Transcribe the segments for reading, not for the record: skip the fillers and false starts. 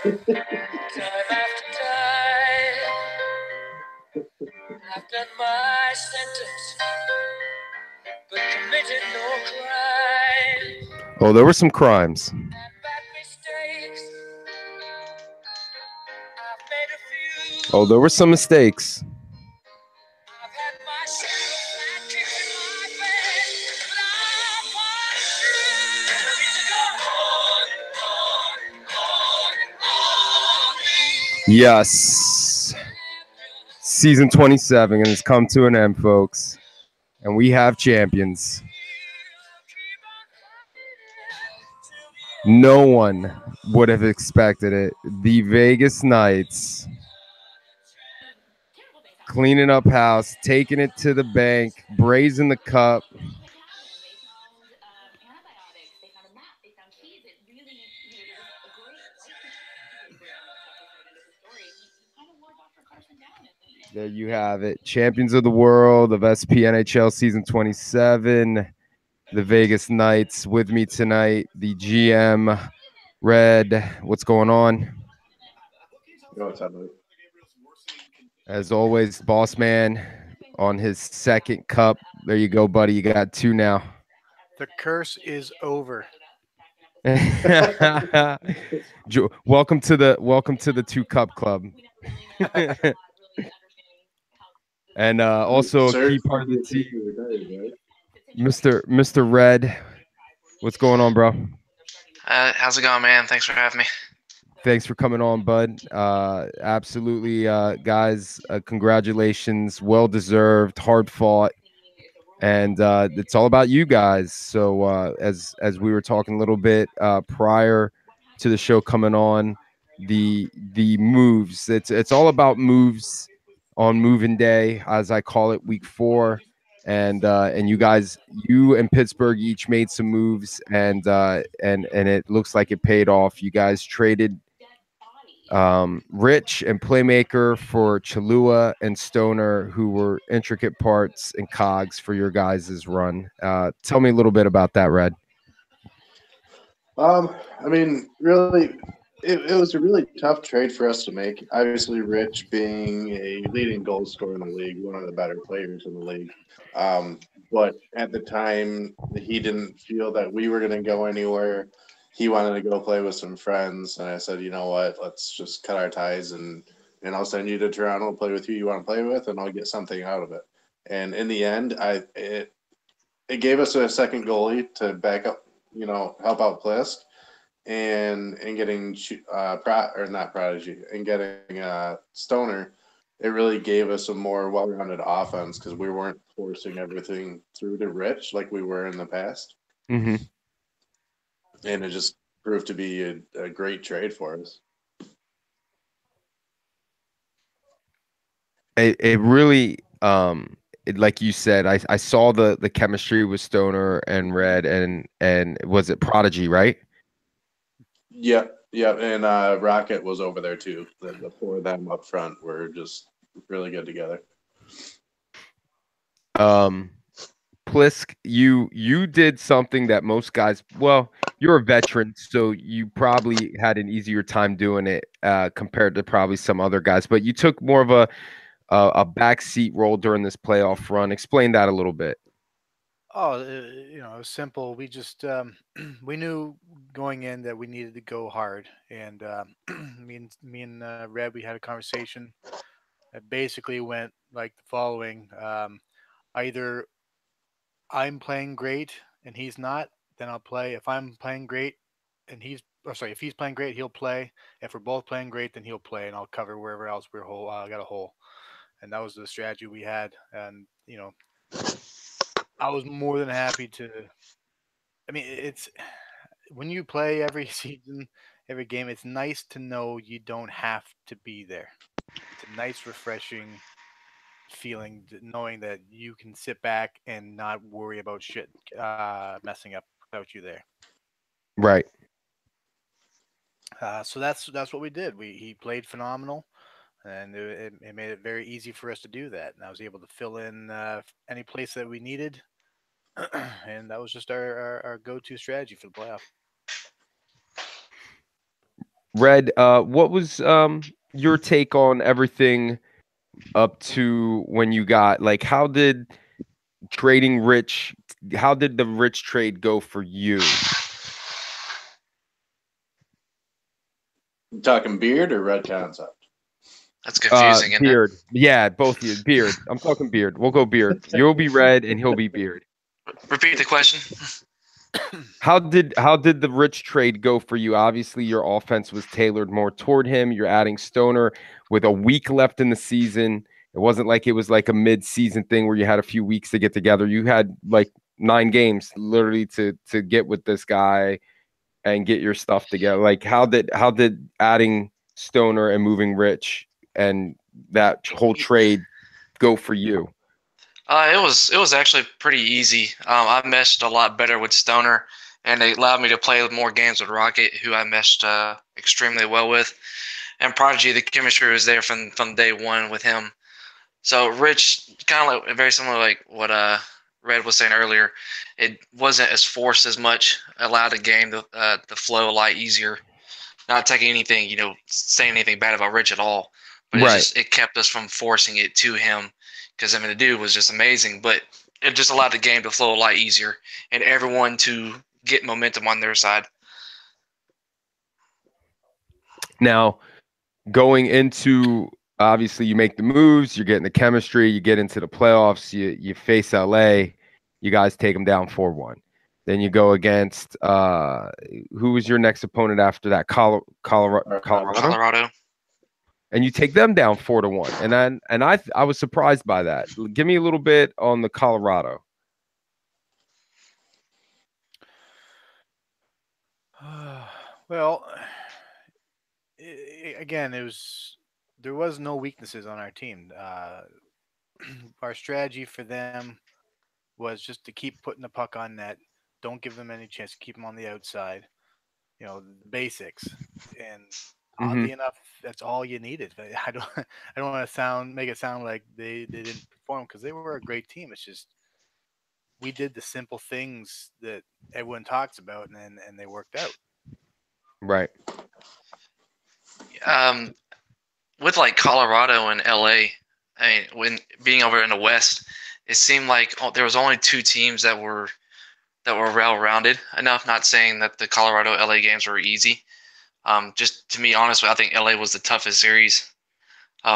after time, I've done my sentence, but committed no crime. Oh, there were some crimes. And bad mistakes, I've made a few. Oh, there were some mistakes. I've had my share of bad kicks in my face, but I've fought through. And I need to go on. Yes. Season 27 has come to an end, folks. And we have champions. No one would have expected it. The Vegas Knights cleaning up house, taking it to the bank, braising the cup. There you have it. Champions of the world of SPNHL season 27. The Vegas Knights with me tonight. The GM, Red. What's going on? What's up, buddy? As always, boss man on his second cup. There you go, buddy. You got two now. The curse is over. Welcome to the 2-cup club. And also a key part of the team, Mr. Red. What's going on, bro? How's it going, man? Thanks for having me. Thanks for coming on, bud. Absolutely, guys. Congratulations, well deserved, hard fought, and it's all about you guys. So as we were talking a little bit prior to the show coming on, the moves. It's all about moves on moving day, as I call it, week 4. And you guys, you and Pittsburgh each made some moves, and it looks like it paid off. You guys traded Rich and Playmaker for Chalua and Stoner, who were intricate parts and cogs for your guys' run. Tell me a little bit about that, Red. I mean, really, it was a really tough trade for us to make. Obviously, Rich being a leading goal scorer in the league, one of the better players in the league. But at the time, he didn't feel that we were going to go anywhere. He wanted to go play with some friends, and I said, you know what, let's just cut our ties, and I'll send you to Toronto, play with who you want to play with, and I'll get something out of it. And in the end, it gave us a second goalie to back up, help out Plisk, and getting not Prodigy, and getting Stoner. It really gave us a more well-rounded offense because we weren't forcing everything through to Rich like we were in the past. Mm-hmm. And it just proved to be a great trade for us. It really, like you said, I saw the chemistry with Stoner and Red, and was it Prodigy, right? Yep. And Rocket was over there too. The four of them up front were just really good together. Plisk, you did something that most guys, well, you're a veteran, so you probably had an easier time doing it compared to probably some other guys, but you took more of a backseat role during this playoff run. Explain that a little bit. Oh, it was simple. We just we knew going in that we needed to go hard, and me and Red, we had a conversation that basically went like the following: either I'm playing great and he's not, then I'll play. If I'm playing great and if he's playing great, he'll play. If we're both playing great, then he'll play, and I'll cover wherever else we're got a hole. And that was the strategy we had. And I was more than happy to. I mean, it's when you play every season, every game. It's nice to know you don't have to be there. It's a nice, refreshing feeling knowing that you can sit back and not worry about shit messing up without you there. Right. So that's what we did. He played phenomenal, and it made it very easy for us to do that. And I was able to fill in any place that we needed, and that was just our go-to strategy for the playoff. Red, what was your take on everything up to when you got like how did trading Rich how did the Rich trade go for you? You talking beard or red concept? That's confusing, isn't it? Beard. Yeah, both of you. Beard. I'm talking beard. We'll go beard. You'll be red and he'll be beard. Repeat the question. How did the Rich trade go for you? Obviously, your offense was tailored more toward him. You're adding Stoner with a week left in the season. It wasn't like it was like a mid-season thing where you had a few weeks to get together. You had like 9 games literally to get with this guy and get your stuff together. Like how did adding Stoner and moving Rich and that whole trade go for you? It was actually pretty easy. I meshed a lot better with Stoner, and it allowed me to play more games with Rocket, who I meshed extremely well with. And Prodigy, the chemistry was there from day one with him. So Rich, kind of like very similar like what Red was saying earlier. It wasn't as forced as much. Allowed the game to flow a lot easier. Not taking anything, saying anything bad about Rich at all, but Right. it kept us from forcing it to him because the dude was just amazing. But it just allowed the game to flow a lot easier and everyone to get momentum on their side. Now, going into obviously you make the moves, you're getting the chemistry, you get into the playoffs, you face LA, you guys take them down 4-1. Then you go against who was your next opponent after that? Colorado. And you take them down 4-1. And I was surprised by that. Give me a little bit on the Colorado. Well, again, there was no weaknesses on our team. Our strategy for them was just to keep putting the puck on net. Don't give them any chance. Keep them on the outside. The basics. And oddly enough, that's all you needed. I don't I don't want to make it sound like they didn't perform because they were a great team. It's just we did the simple things that everyone talks about, and they worked out. Right. With like Colorado and LA, I mean, when being over in the West, it seemed like there was only 2 teams that were well-rounded enough. Not saying that the Colorado LA games were easy. Just to be honest, I think LA was the toughest series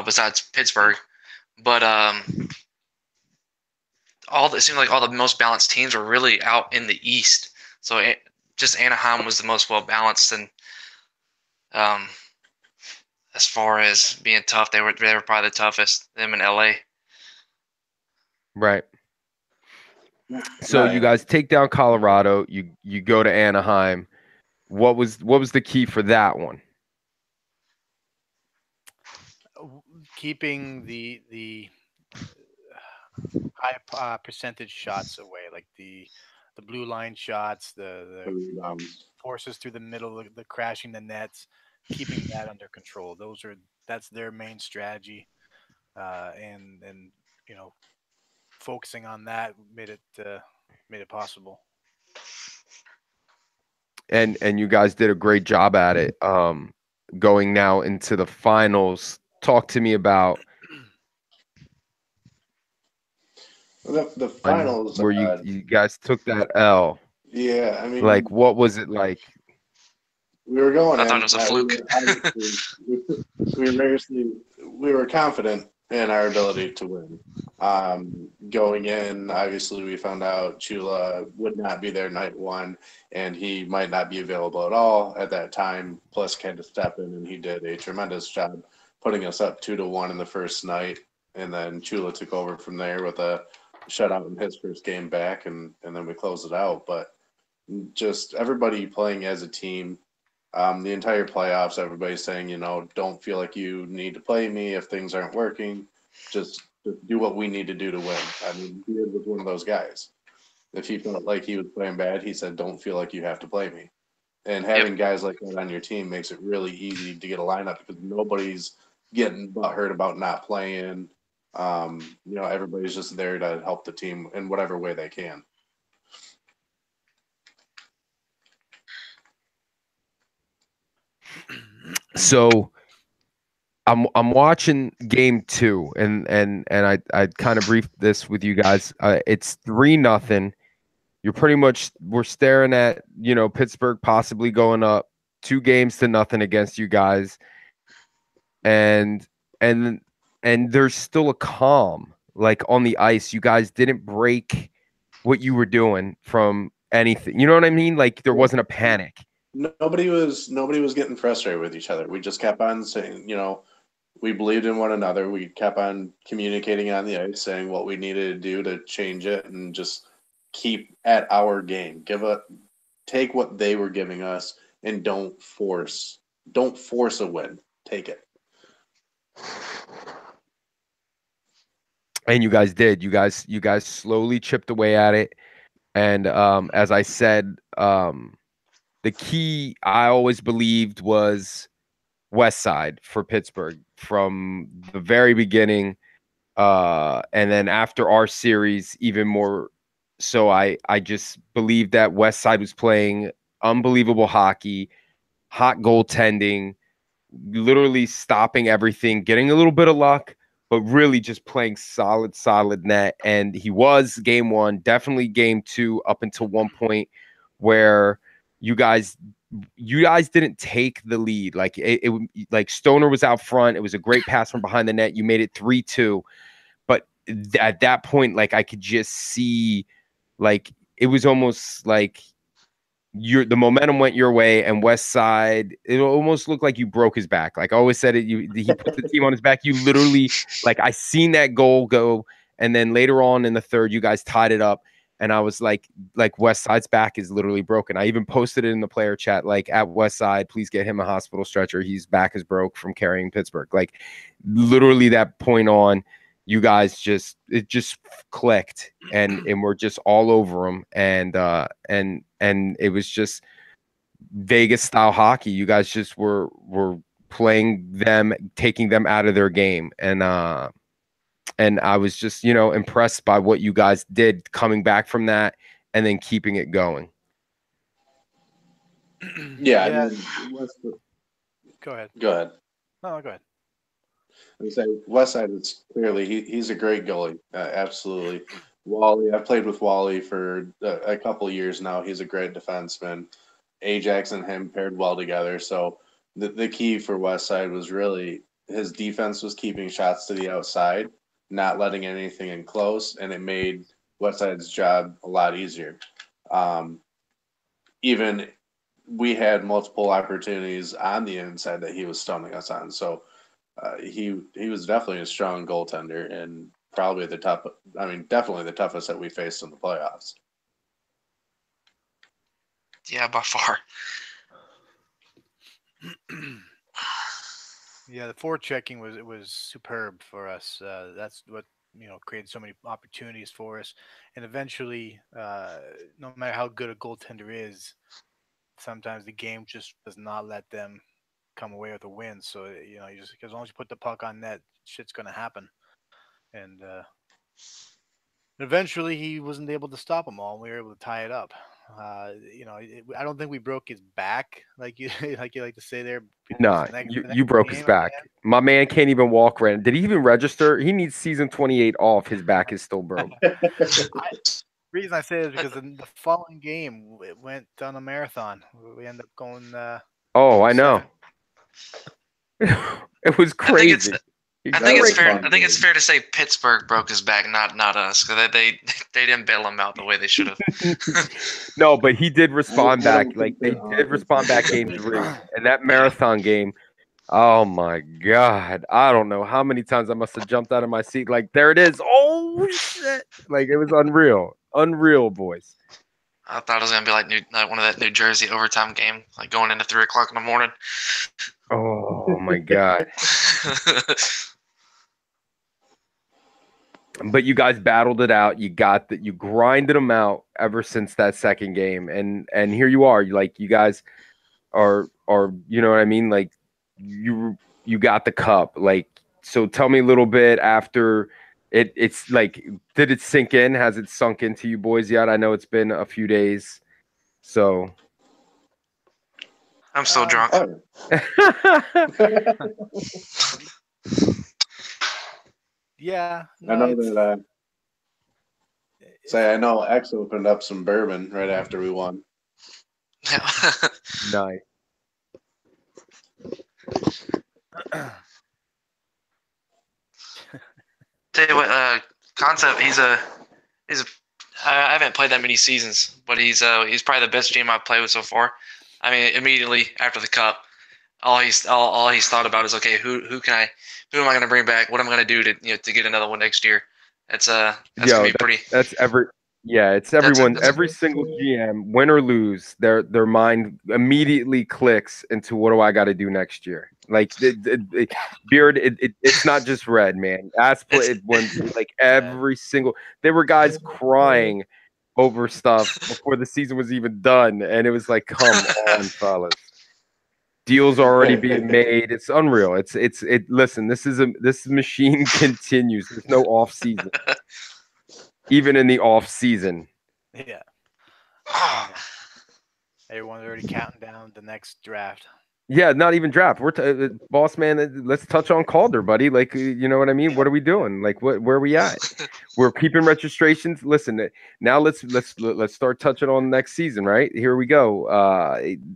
besides Pittsburgh. But it seemed like all the most balanced teams were really out in the East. So just Anaheim was the most well-balanced, and as far as being tough, they were probably the toughest. Them in LA. Right. So you guys take down Colorado, you go to Anaheim. What was the key for that one? Keeping the high percentage shots away, like the blue line shots, the forces through the middle, the crashing the nets, keeping that under control. That's their main strategy, and focusing on that made it possible. And you guys did a great job at it. Going now into the finals. Talk to me about the finals where you guys took that L. Yeah, I mean, like what was it like? We were going. I thought it was a fluke. We were confident in our ability to win. Going in, obviously, we found out Chula would not be there night 1, and he might not be available at all at that time. Plus, had to step in, and he did a tremendous job putting us up 2-1 in the first night. And then Chula took over from there with a shutout in his first game back, and then we closed it out. But just everybody playing as a team. The entire playoffs, everybody's saying, don't feel like you need to play me if things aren't working. Just do what we need to do to win. I mean, Beard was one of those guys. If he felt like he was playing bad, he said, don't feel like you have to play me. And having guys like that on your team makes it really easy to get a lineup because nobody's getting butthurt about not playing. Everybody's just there to help the team in whatever way they can. So I'm watching game 2, and I kind of briefed this with you guys. It's 3-0. We're staring at, Pittsburgh possibly going up 2-0 against you guys, and and and there's still a calm like on the ice. You guys didn't break what you were doing from anything. You know what I mean? Like there wasn't a panic. Nobody was getting frustrated with each other. We just kept on saying, we believed in one another. We kept on communicating on the ice, saying what we needed to do to change it, and just keep at our game. Take what they were giving us, and don't force a win. Take it. And you guys did. You guys slowly chipped away at it. And as I said, the key I always believed was West Side for Pittsburgh from the very beginning. And then after our series, even more so, I just believed that West Side was playing unbelievable hockey, hot goaltending, literally stopping everything, getting a little bit of luck, but really just playing solid net. And he was game 1, definitely game 2, up until one point where you guys didn't take the lead. Like like Stoner was out front. It was a great pass from behind the net. You made it 3-2. But at that point, like I could just see, like it was almost like the momentum went your way, and West Side, it almost looked like you broke his back. Like I always said, he put the team on his back. You literally, like I seen that goal go, and then later on in the third, you guys tied it up, and I was like West Side's back is literally broken. I even posted it in the player chat, like at West Side, please get him a hospital stretcher. His back is broke from carrying Pittsburgh. Like literally that point on, you guys it just clicked, and we're just all over them, and it was just Vegas style hockey. You guys just were playing them, taking them out of their game, and I was just impressed by what you guys did coming back from that and then keeping it going. Yeah. Go ahead. No, go ahead. I say West Side is clearly he's a great goalie, absolutely. Wally, I've played with Wally for a couple of years now. He's a great defenseman. Ajax and him paired well together. So the key for West Side was really his defense was keeping shots to the outside, not letting anything in close, and it made West Side's job a lot easier. Even we had multiple opportunities on the inside that he was stunning us on. So he was definitely a strong goaltender, and probably definitely the toughest that we faced in the playoffs. Yeah, by far. Yeah, the forechecking was superb for us. That's what created so many opportunities for us, and eventually, no matter how good a goaltender is, sometimes the game just does not let them come away with a win. So you just as long as you put the puck on net, shit's gonna happen. And eventually, he wasn't able to stop them all. And we were able to tie it up. I don't think we broke his back like you like to say there. Nah, you broke his back. My man can't even walk right. Did he even register? He needs season 28 off. His back is still broke. The reason I say it is because in the following game, it went on a marathon. We ended up going. I know. It was crazy. I think it's fair to say Pittsburgh broke his back, not us, because they didn't bail him out the way they should have. No, but he did respond back. Like they did respond back game 3, and that marathon game. Oh my God! I don't know how many times I must have jumped out of my seat. Like there it is. Oh shit! Like it was unreal, boys. I thought it was gonna be like one of that New Jersey overtime game, like going into 3:00 in the morning. Oh my God! But you guys battled it out. You got that. You grinded them out ever since that second game, and here you are. You guys are you know what I mean? Like you got the cup. Like so. Tell me a little bit after it. It's like, did it sink in? Has it sunk into you boys yet? I know it's been a few days. So I'm still drunk. Oh, Yeah, I no, know that. I know X opened up some bourbon right after we won. Nice. Tell you what, Concept, he's a I haven't played that many seasons, but he's probably the best GM I've played with so far. I mean, immediately after the cup, all he's thought about is, okay, who am I gonna bring back? What am I gonna do to get another one next year? That's gonna be pretty. It's everyone, every single GM, win or lose, their mind immediately clicks into what do I got to do next year. Like Beard, it's not just Red, man. When like every single, there were guys crying over stuff before the season was even done, and it was like, come on, fellas. Deals are already being made. It's unreal. Listen, this machine continues. There's no off season. Even in the off season. Yeah. Everyone's already counting down the next draft. Yeah, not even draft. We're boss man. Let's touch on Calder, buddy. Like, you know what I mean? What are we doing? Like, where are we at? We're keeping registrations. Listen, now let's start touching on next season. Right here we go.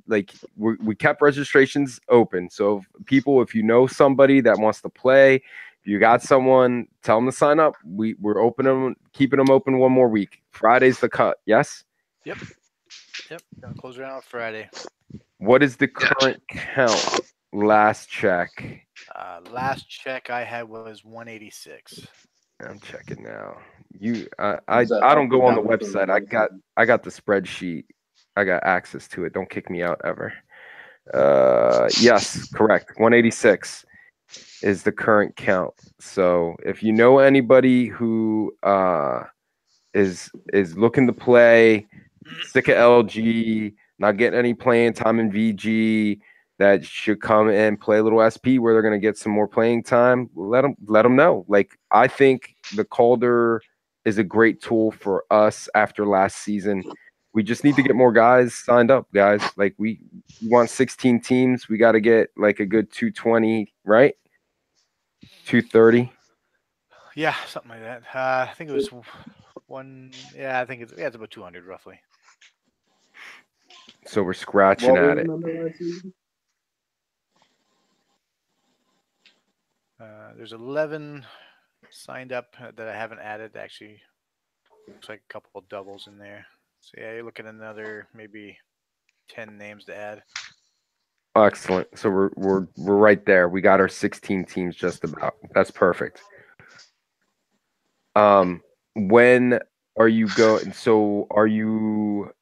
Like we kept registrations open. So people, if you know somebody that wants to play, if you got someone, tell them to sign up. We're opening, keeping them open one more week. Friday's the cut. Yes. Yep. Gonna close around on Friday. What is the current count? Last check. Last check I had was 186. I'm checking now. I don't go on the website. I got the spreadsheet. I got access to it. Don't kick me out ever. Yes, correct. 186 is the current count. So if you know anybody who is looking to play, sick of LG, not getting any playing time in VG, that should come and play a little SP where they're going to get some more playing time, let them know. Like, I think the Calder is a great tool for us after last season. We just need to get more guys signed up, guys. Like, we want 16 teams. We got to get like a good 220, right? 230. Yeah, something like that. I think it was one. Yeah, I think it's about 200 roughly. So we're scratching at it. There's 11 signed up that I haven't added. Actually, looks like a couple of doubles in there. So yeah, you're looking at another maybe 10 names to add. Excellent. So we're right there. We got our 16 teams just about. That's perfect. When are you going? So are you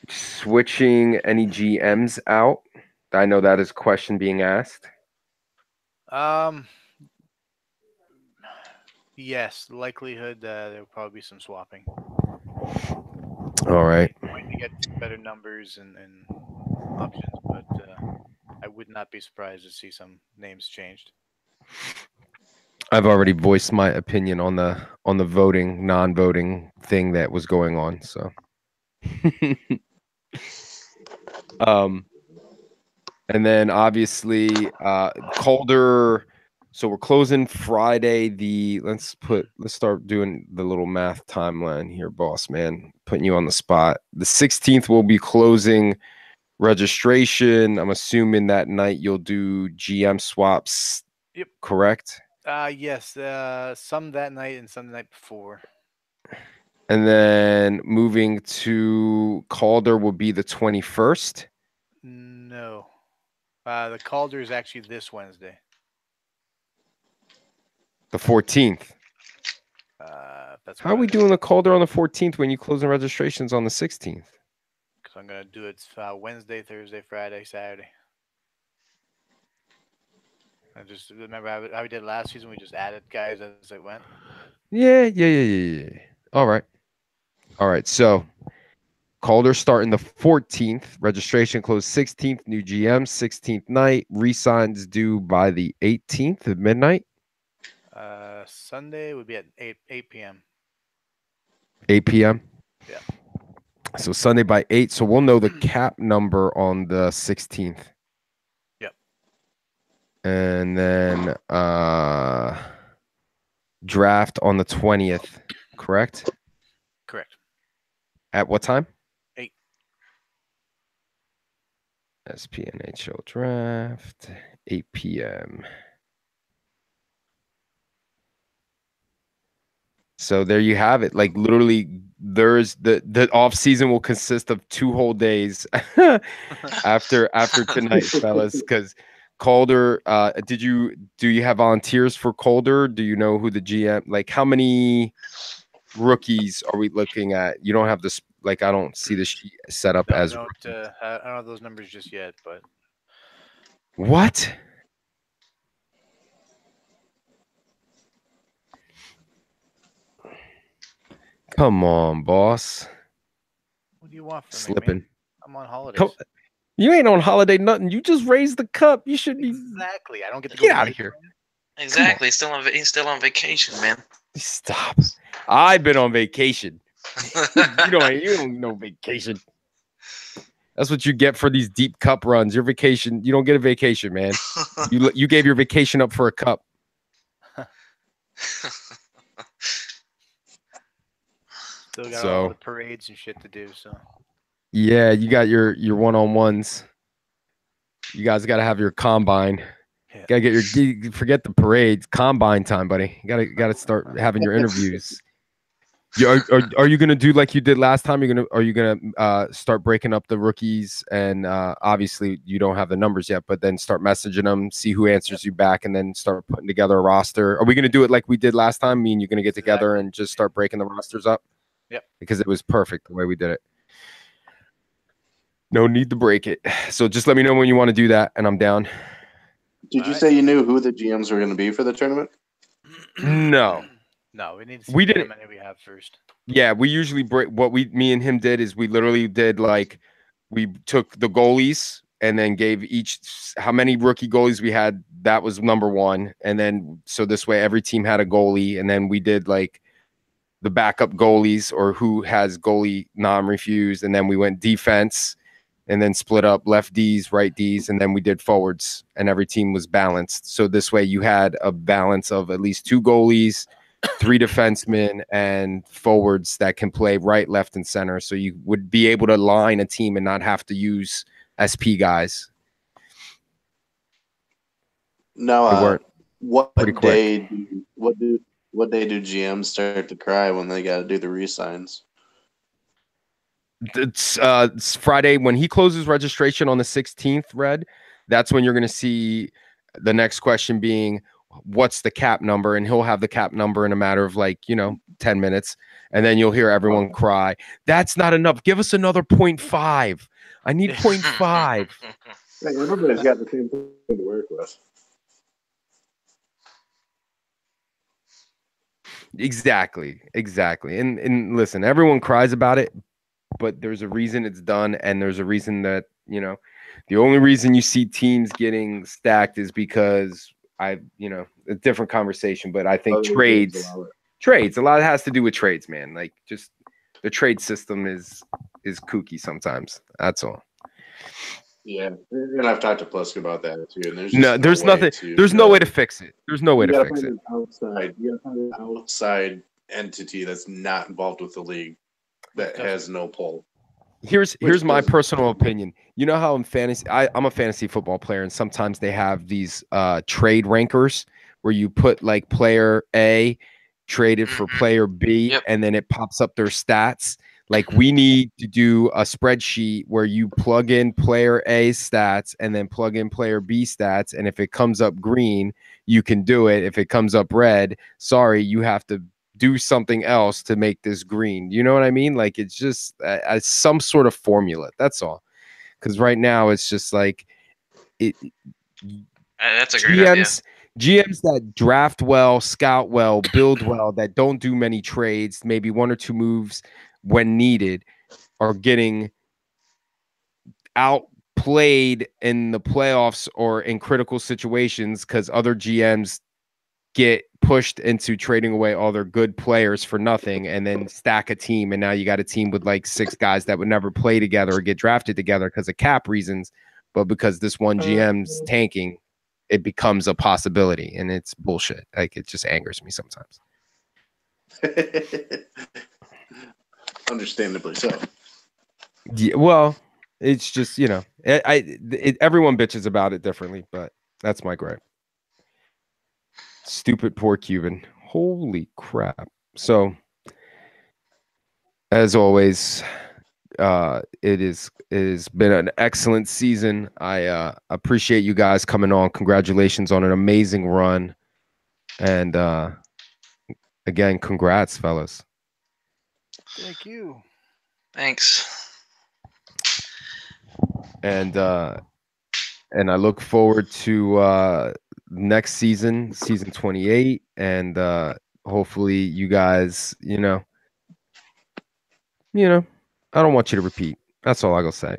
switching any GMs out? I know that is a question being asked. Yes, likelihood there'll probably be some swapping. All right. Going to get better numbers and options, but I would not be surprised to see some names changed. I've already voiced my opinion on the voting, non-voting thing that was going on. So, and then obviously Calder. So we're closing Friday. Let's start doing the little math timeline here, boss man. Putting you on the spot. The 16th will be closing registration. I'm assuming that night you'll do GM swaps. Yep. Correct. Yes. Some that night and some the night before. And then moving to Calder will be the 21st. No. The Calder is actually this Wednesday. The 14th. That's how are we doing the Calder on the 14th when you closing registrations on the 16th? Because I'm going to do it Wednesday, Thursday, Friday, Saturday. I just remember how we did last season. We just added guys as it went. Yeah. All right. So Calder starting the 14th. Registration closed 16th. New GM 16th night. Resigns due by the 18th at midnight. Sunday would be at 8 p.m. 8 p.m. Yeah. So Sunday by 8. So we'll know the cap number on the 16th. Yep. And then draft on the 20th, correct? Correct. At what time? 8. SPNHL draft, 8 p.m. So there you have it. Like literally, there's the off season will consist of 2 whole days after tonight, fellas. Because Calder, do you have volunteers for Calder? Do you know who the GM? Like, how many rookies are we looking at? You don't have this. Like, I don't see the sheet set up No, as. I don't have those numbers just yet, but What? Come on, boss. what do you want from me, Slipping. man? I'm on holidays. Come, you ain't on holiday nothing. You just raised the cup. You should be. Exactly. I don't get to Get go out of here. Exactly. He's still on vacation, man. Stop. I've been on vacation. You don't know vacation. That's what you get for these deep cup runs. Your vacation, you don't get a vacation, man. You gave your vacation up for a cup. Still got all the parades and shit to do. So yeah, you got your one-on-ones. You guys got to have your combine. Yeah. Got to get forget the parades. Combine time, buddy. You got to start having your interviews. Are you gonna do like you did last time? Are you gonna start breaking up the rookies and obviously you don't have the numbers yet, but then start messaging them, see who answers you back, and then start putting together a roster? Are we gonna do it like we did last time? Me and you gonna get together and just start breaking the rosters up? Yep. Because it was perfect the way we did it. No need to break it. So just let me know when you want to do that, and I'm down. Did you say you knew who the GMs were going to be for the tournament? No. No, we need to see We did how many we have first. Yeah, we usually break. Me and him did is we literally did like we took the goalies and then gave each how many rookie goalies we had. That was number 1, and then so this way every team had a goalie, and then we did like the backup goalies or who has goalie non-refused, and then we went defense, and then split up left Ds, right Ds, and then we did forwards, and every team was balanced. So this way you had a balance of at least 2 goalies, 3 defensemen, and forwards that can play right, left, and center. So you would be able to line a team and not have to use SP guys. No, what day do GMs start to cry when they got to do the re-signs? It's Friday when he closes registration on the 16th, Red. That's when you're going to see the next question being, what's the cap number? And he'll have the cap number in a matter of 10 minutes. And then you'll hear everyone cry, that's not enough. Give us another 0.5. I need 0.5. Hey, everybody's got the same thing to work with. Exactly. And listen, everyone cries about it, but there's a reason it's done. And there's a reason that, the only reason you see teams getting stacked is because a different conversation, but I think trades, a lot has to do with trades, man. Like just the trade system is kooky sometimes. That's all. Yeah, and I've talked to Plusk about that too. And there's nothing. There's no way to fix it. There's no way to fix it. You gotta find an outside entity that's not involved with the league that has no pull. Here's my personal opinion. You know how in fantasy, I'm a fantasy football player, and sometimes they have these trade rankers where you put like player A traded for player B, and then it pops up their stats. Like we need to do a spreadsheet where you plug in player A's stats and then plug in player B stats. And if it comes up green, you can do it. If it comes up red, sorry, you have to do something else to make this green. You know what I mean? Like it's just some sort of formula. That's all. Because right now it's just like it. That's a great idea. GMs that draft well, scout well, build well, that don't do many trades, maybe 1 or 2 moves when needed, are getting outplayed in the playoffs or in critical situations because other GMs get pushed into trading away all their good players for nothing and then stack a team. And now you got a team with like 6 guys that would never play together or get drafted together because of cap reasons. But because this one GM's tanking, it becomes a possibility, and it's bullshit. Like, it just angers me sometimes. Understandably so. Yeah, well, it's just, you know, everyone bitches about it differently, but that's my gripe. Stupid poor Cuban. Holy crap. So, as always, it has been an excellent season. I appreciate you guys coming on. Congratulations on an amazing run. And again, congrats, fellas. Thank you. Thanks. And I look forward to next season 28, and hopefully you guys, you know, I don't want you to repeat. That's all I gotta say.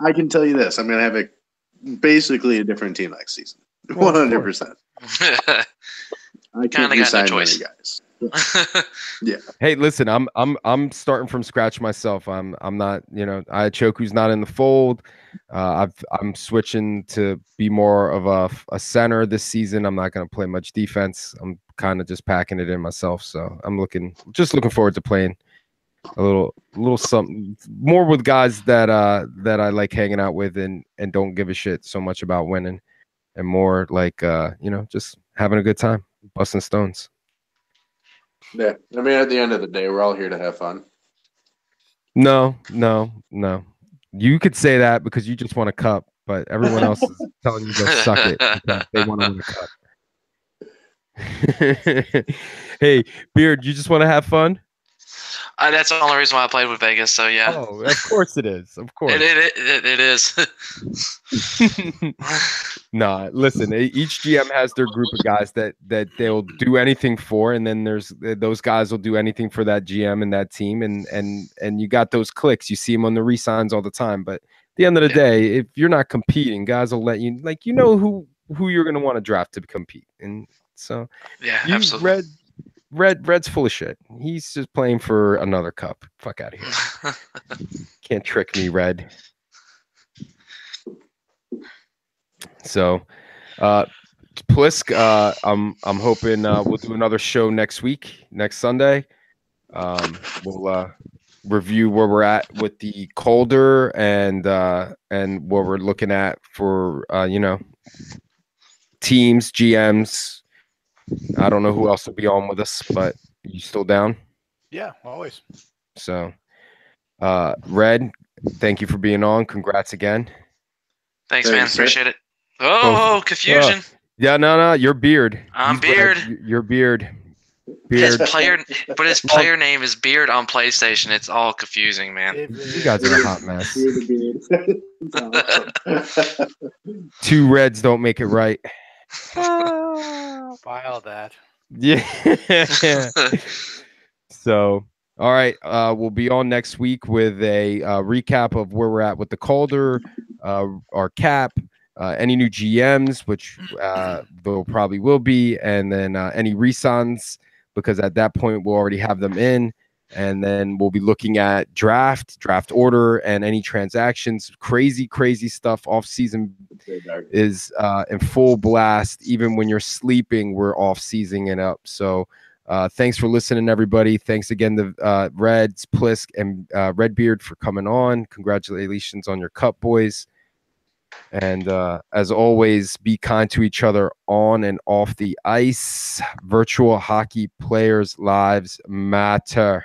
I can tell you this: I'm going to have basically a different team next season. 100%. I can't resign many guys. Yeah. Hey, listen, I'm starting from scratch myself. I'm not, you know, Choku's not in the fold. I'm switching to be more of a center this season. I'm not going to play much defense. I'm kind of just packing it in myself. So I'm looking forward to playing a little something more with guys that I like hanging out with and don't give a shit so much about winning, and more like you know, just having a good time, busting stones. Yeah, I mean, at the end of the day, we're all here to have fun. No. You could say that because you just want a cup, but everyone else is telling you to go suck it because they want to win a cup. Hey, Beard, you just want to have fun? That's the only reason why I played with Vegas. So yeah. Oh, of course it is. Of course. It is. Nah, listen. Each GM has their group of guys that they'll do anything for, and then there's those guys will do anything for that GM and that team, and you got those clicks. You see them on the re-signs all the time. But at the end of the day, if you're not competing, guys will let you, like, you know who you're going to want to draft to compete, and so yeah, absolutely. Red's full of shit. He's just playing for another cup. Fuck out of here. Can't trick me, Red. So, Plisk, I'm hoping we'll do another show next Sunday. We'll review where we're at with the Calder and what we're looking at for you know, teams, GMs. I don't know who else will be on with us, but you still down? Yeah, always. So, Red, thank you for being on. Congrats again. Thanks, man. Appreciate it. Oh, confusion. Yeah, no, your Beard. I'm Beard. Your Beard. His player name is Beard on PlayStation. It's all confusing, man. You guys are a hot mess. 2 Reds don't make it right. File that. Yeah. So, all right. We'll be on next week with a recap of where we're at with the Calder, our cap, any new GMs, which there probably will be, and then any re-signs, because at that point we'll already have them in. And then we'll be looking at draft order, and any transactions. Crazy stuff. Off season is in full blast. Even when you're sleeping, we're off seasoning it up. So thanks for listening, everybody. Thanks again to Reds, Plisk, and Redbeard for coming on. Congratulations on your cup, boys. And as always, be kind to each other on and off the ice. Virtual hockey players' lives matter.